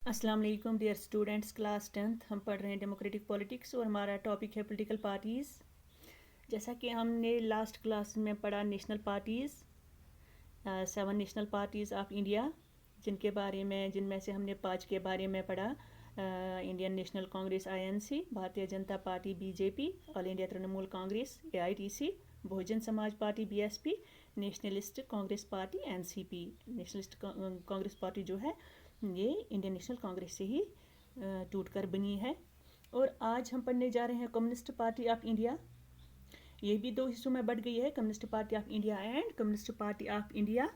अस्सलाम वालेकुम dear students, class 10th हम पढ़ रहे हैं डेमोक्रेटिक पॉलिटिक्स और हमारा टॉपिक है पॉलिटिकल पार्टीज़। जैसा कि हमने लास्ट क्लास में पढ़ा national parties, 7 national parties of India, जिनमें से हमने 5 के बारे में पढ़ा। Indian national Congress INC, Bharatiya Janata party BJP, all India Trinamool Congress AITC, Bahujan Samaj party BSP, nationalist Congress party NCP। Nationalist Congress party जो है ये इंडियन नेशनल कांग्रेस से ही टूट कर बनी है। और आज हम पढ़ने जा रहे हैं कम्युनिस्ट पार्टी ऑफ इंडिया। ये भी 2 हिस्सों में बढ़ गई है, communist party of India and communist party of India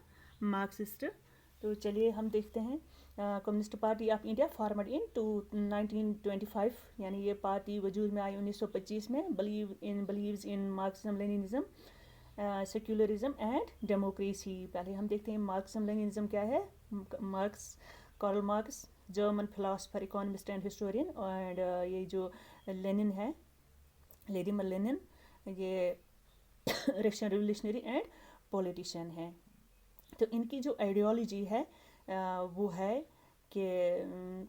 Marxist. तो चलिए हम देखते हैं। Communist party of India formed in 1925, यानी ये पार्टी वजूद में आई 1925 में। Believes in Marxism Leninism, secularism and democracy. पहले हम देखते हैं मार्क्सिज्म लेनिनिज्म क्या है। Karl Marx, German philosopher, economist and historian. And ये जो लेनिन है, व्लादिमीर लेनिन, ये रशियन रिवोल्यूशनरी एंड पॉलिटिशियन है। तो इनकी जो आइडियोलॉजी है वो है कि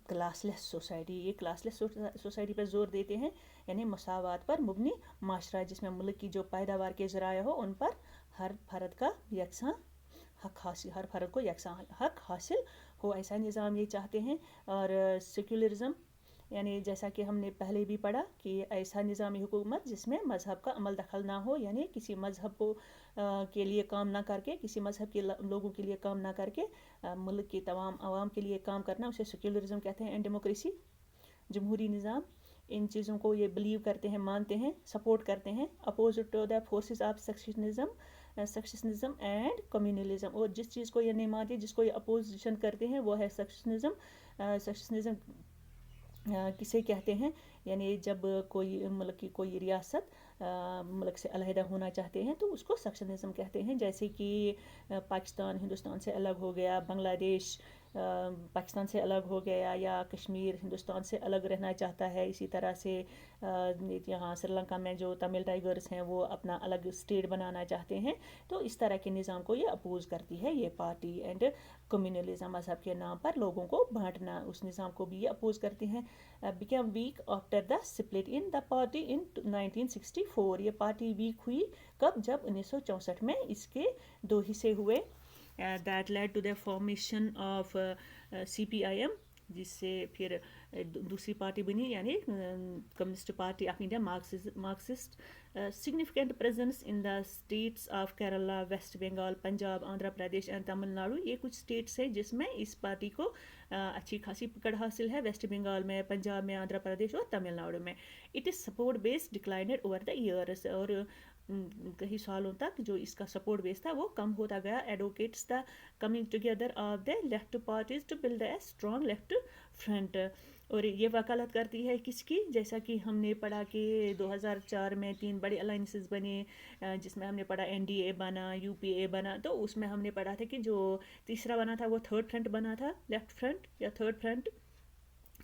क्लासलेस सोसाइटी। ये क्लासलेस सोसाइटी पर जोर देते हैं, यानी मसावात पर मुबनी माशरा, जिसमें मुल्क की जो पैदावार के ज़राए हो उन पर हर फर्द का यकसां हक हासिल, हर फर्द को यकसां हक हासिल हो, ऐसा निज़ाम ये चाहते हैं। और सेक्युलरिज्म, यानी जैसा कि हमने पहले भी पढ़ा कि ऐसा निज़ामी हुकूमत जिसमें मज़हब का अमल दखल ना हो, यानी किसी मज़हब को के लिए काम ना करके, किसी मज़हब के लोगों के लिए काम ना करके मुल्क की तमाम आवाम के लिए काम करना, उसे सेक्युलरिज्म कहते हैं। एंड डेमोक्रेसी, जमहूरी निज़ाम, इन चीज़ों को ये बिलीव करते हैं, मानते हैं, सपोर्ट करते हैं। Opposite to the forces of sectionism and communalism. और जिस चीज़ को ये नहीं मानते, जिसको ये अपोजिशन करते हैं, वो है सेक्शनिज्म। सेक्शनिज्म किसे कहते हैं, यानी जब कोई मुल्क की कोई रियासत मुल्क से अलहदा होना चाहते हैं तो उसको सेक्शनिज्म कहते हैं। जैसे कि पाकिस्तान हिंदुस्तान से अलग हो गया, बांग्लादेश पाकिस्तान से अलग हो गया, या कश्मीर हिंदुस्तान से अलग रहना चाहता है। इसी तरह से यहाँ श्रीलंका में जो तमिल टाइगर्स हैं वो अपना अलग स्टेट बनाना चाहते हैं। तो इस तरह के निज़ाम को ये अपोज करती है ये पार्टी। एंड कम्युनलिज्म, मज़हब के नाम पर लोगों को बांटना, उस निज़ाम को भी ये अपोज करते हैं। Became week after the split in the party इन 1964। ये पार्टी वीक हुई कब? जब 1964 में इसके 2 हिस्से हुए। That led to the formation of CPIM, जिससे फिर दूसरी पार्टी बनी, यानी Communist party of India Marxist. Significant presence in the states of Kerala, West Bengal, Punjab, Andhra Pradesh and Tamil Nadu. ये कुछ स्टेट्स हैं जिसमें इस पार्टी को अच्छी खासी पकड़ हासिल है। वेस्ट बंगाल में, पंजाब में, आंध्र प्रदेश और तमिलनाडु में। It is support base declined over the years. और कई सालों तक जो इसका सपोर्ट बेस था वो कम होता गया। Advocates the coming together of the left parties to build a strong left front. और ये वकालत करती है किसकी? जैसा कि हमने पढ़ा कि 2004 में 3 बड़े अलाइंसेस बने, जिसमें हमने पढ़ा NDA बना, UPA बना। तो उसमें हमने पढ़ा था कि जो तीसरा बना था वो थर्ड फ्रंट बना था, लेफ्ट फ्रंट या थर्ड फ्रंट।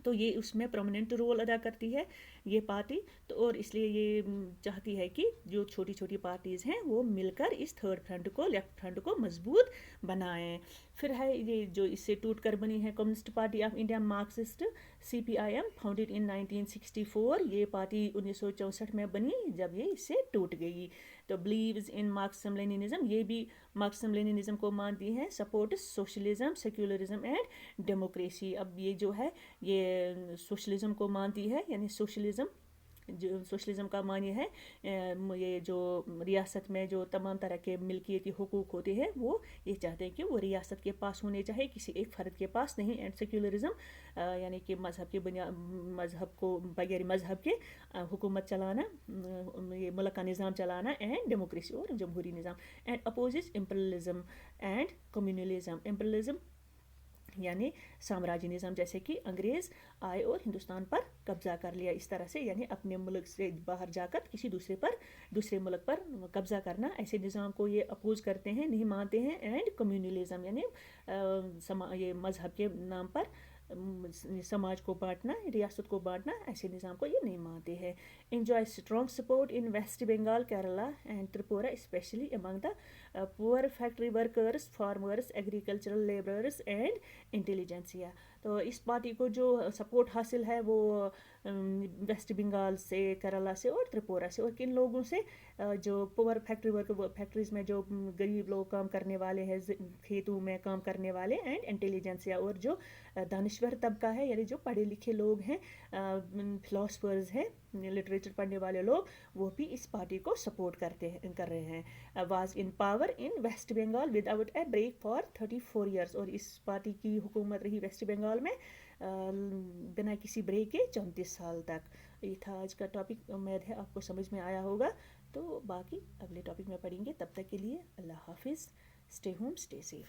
तो ये उसमें प्रोमिनेंट रोल अदा करती है ये पार्टी। तो और इसलिए ये चाहती है कि जो छोटी छोटी पार्टीज़ हैं वो मिलकर इस थर्ड फ्रंट को, लेफ्ट फ्रंट को मजबूत बनाएं। फिर है ये जो इससे टूट कर बनी है communist party of India Marxist, CPIM, founded in 1964। ये पार्टी 1964 में बनी जब ये इससे टूट गई। तो बिलीव्स इन मार्क्सिज्म लेनिनिज्म, ये भी मार्क्सिज्म लेनिनिज्म को मानती है। Support socialism, secularism and democracy. अब ये जो है ये सोशलिज्म को मानती है, यानी सोशलिज्म, जो सोशलिज्म का मानी है ये जो रियासत में जो तमाम तरह के मिल्कियती हुकूक होते हैं वो ये चाहते हैं कि वो रियासत के पास होने चाहिए, किसी एक फ़र्द के पास नहीं। एंड सेक्युलरिज्म यानी कि मज़हब को बगैर मज़हब के हुकूमत चलाना, ये मुल्क का निज़ाम चलाना। एंड डेमोक्रेसी और जमहूरी निज़ाम। And opposes imperialism and communalism. Imperialism यानी साम्राज्य निज़ाम, जैसे कि अंग्रेज़ आए और हिंदुस्तान पर कब्ज़ा कर लिया, इस तरह से, यानी अपने मुल्क से बाहर जाकर किसी दूसरे मुल्क पर कब्ज़ा करना, ऐसे निज़ाम को ये अपोज करते हैं, नहीं मानते हैं। एंड कम्युनलिज्म यानी ये मज़हब के नाम पर समाज को बांटना, रियासत को बांटना, ऐसे निज़ाम को ये नहीं मानते हैं। enjoy strong support in West Bengal, Kerala and Tripura, especially among the poor factory workers, farmers, agricultural labourers and intelligentsia. तो इस पार्टी को जो सपोर्ट हासिल है वो वेस्ट बंगाल से, केरला से और त्रिपुरा से। और किन लोगों से? जो पुअर फैक्ट्री वर्कर, फैक्ट्रीज में जो गरीब लोग काम करने वाले हैं, खेतों में काम करने वाले, एंड इंटेलिजेंसिया, और जो दानिश्वर तबका है, यानी जो पढ़े लिखे लोग हैं, फिलोसफर्स हैं, लिटरेचर पढ़ने वाले लोग, वो भी इस पार्टी को सपोर्ट कर रहे हैं। Was in power in West Bengal without a break for 34 years. और इस पार्टी की हुकूमत रही वेस्ट बंगाल में बिना किसी ब्रेक के 34 साल तक। ये था आज का टॉपिक, उम्मीद है आपको समझ में आया होगा। तो बाकी अगले टॉपिक में पढ़ेंगे, तब तक के लिए अल्लाह हाफिज़, स्टे होम, स्टे सेफ।